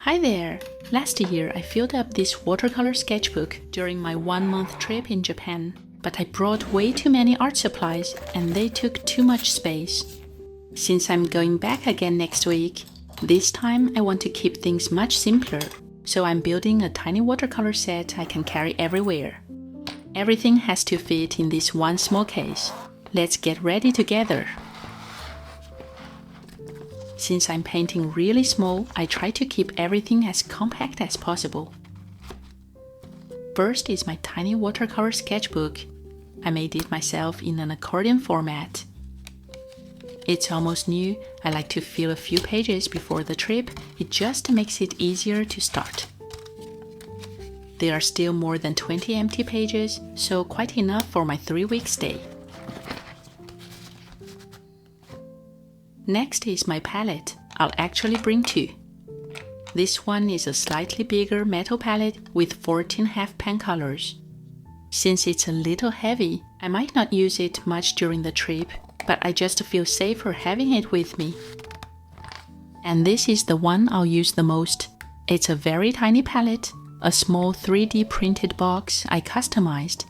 Hi there! Last year I filled up this watercolor sketchbook during my 1-month trip in Japan, but I brought way too many art supplies and they took too much space. Since I'm going back again next week, this time I want to keep things much simpler, so I'm building a tiny watercolor set I can carry everywhere. Everything has to fit in this one small case. Let's get ready together! Since I'm painting really small, I try to keep everything as compact as possible. First is my tiny watercolor sketchbook. I made it myself in an accordion format. It's almost new. I like to fill a few pages before the trip. It just makes it easier to start. There are still more than 20 empty pages, so quite enough for my 3-week stay. Next is my palette. I'll actually bring two. This one is a slightly bigger metal palette with 14 half-pan colors. Since it's a little heavy, I might not use it much during the trip, but I just feel safer having it with me. And this is the one I'll use the most. It's a very tiny palette, a small 3D printed box I customized.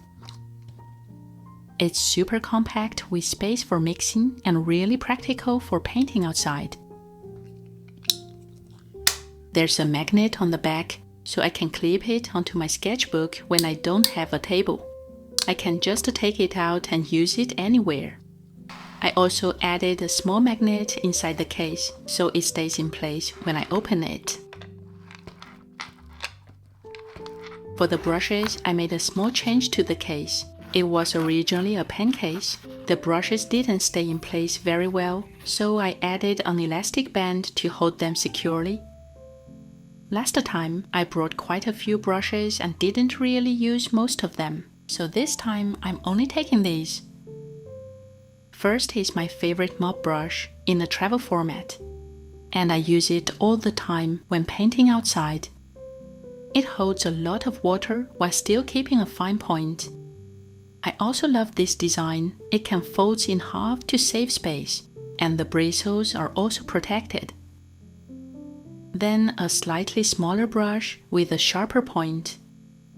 It's super compact with space for mixing and really practical for painting outside. There's a magnet on the back, so I can clip it onto my sketchbook when I don't have a table. I can just take it out and use it anywhere. I also added a small magnet inside the case, so it stays in place when I open it. For the brushes, I made a small change to the case. It was originally a pen case. The brushes didn't stay in place very well, so I added an elastic band to hold them securely. Last time, I brought quite a few brushes and didn't really use most of them, so this time I'm only taking these. First is my favorite mop brush in a travel format, and I use it all the time when painting outside. It holds a lot of water while still keeping a fine point. I also love this design. It can fold in half to save space, and the bristles are also protected. Then a slightly smaller brush with a sharper point.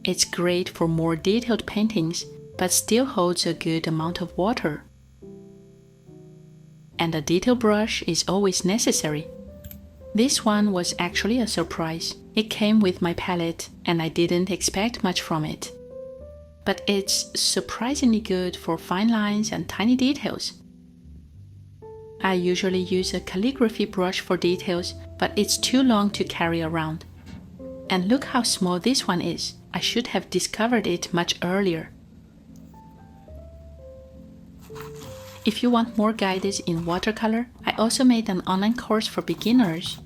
It's great for more detailed paintings, but still holds a good amount of water. And a detail brush is always necessary. This one was actually a surprise. It came with my palette, and I didn't expect much from it. But it's surprisingly good for fine lines and tiny details. I usually use a calligraphy brush for details, but it's too long to carry around. And look how small this one is. I should have discovered it much earlier. If you want more guidance in watercolor, I also made an online course for beginners.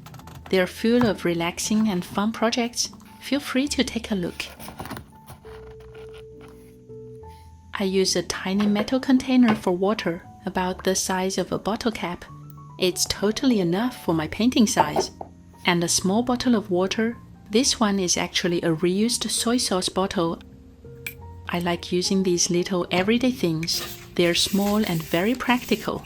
They're full of relaxing and fun projects. Feel free to take a look. I use a tiny metal container for water, about the size of a bottle cap. It's totally enough for my painting size. And a small bottle of water. This one is actually a reused soy sauce bottle. I like using these little everyday things. They're small and very practical.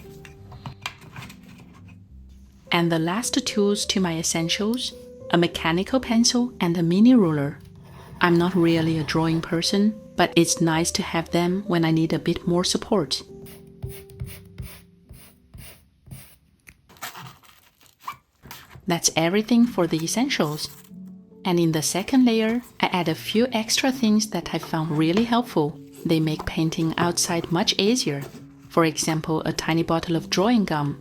And the last tools to my essentials, a mechanical pencil and a mini ruler. I'm not really a drawing person, but it's nice to have them when I need a bit more support. That's everything for the essentials. And in the second layer, I add a few extra things that I found really helpful. They make painting outside much easier. For example, a tiny bottle of drawing gum,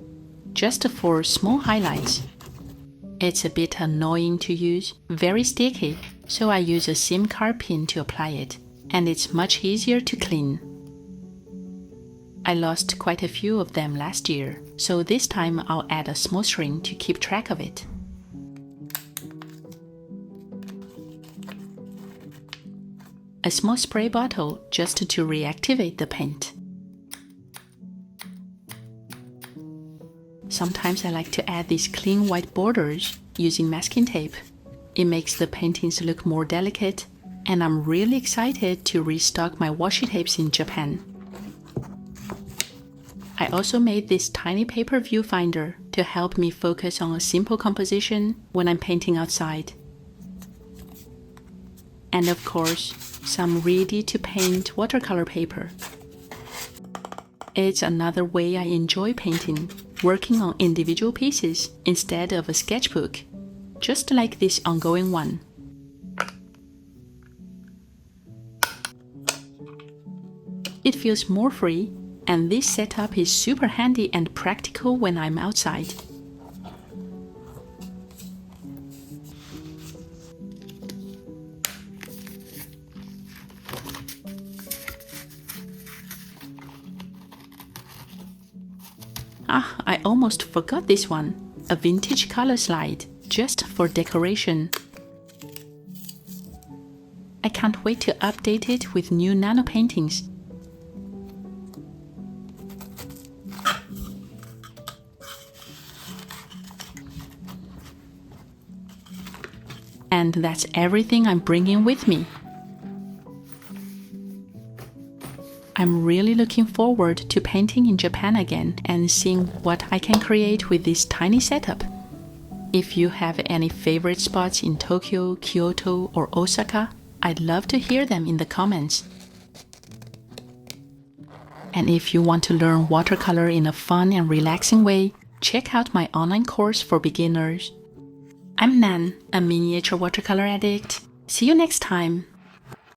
just for small highlights. It's a bit annoying to use, very sticky, so I use a SIM card pin to apply it, and it's much easier to clean. I lost quite a few of them last year, so this time I'll add a small string to keep track of it. A small spray bottle just to reactivate the paint. Sometimes I like to add these clean white borders using masking tape. It makes the paintings look more delicate, and I'm really excited to restock my washi tapes in Japan. I also made this tiny paper viewfinder to help me focus on a simple composition when I'm painting outside. And of course, some ready-to-paint watercolor paper. It's another way I enjoy painting, working on individual pieces instead of a sketchbook, just like this ongoing one. It feels more free, and this setup is super handy and practical when I'm outside. I almost forgot this one, a vintage color slide, just for decoration. I can't wait to update it with new nano paintings. And that's everything I'm bringing with me. I'm really looking forward to painting in Japan again and seeing what I can create with this tiny setup. If you have any favorite spots in Tokyo, Kyoto, or Osaka, I'd love to hear them in the comments. And if you want to learn watercolor in a fun and relaxing way, check out my online course for beginners. I'm Nan, a miniature watercolor addict. See you next time!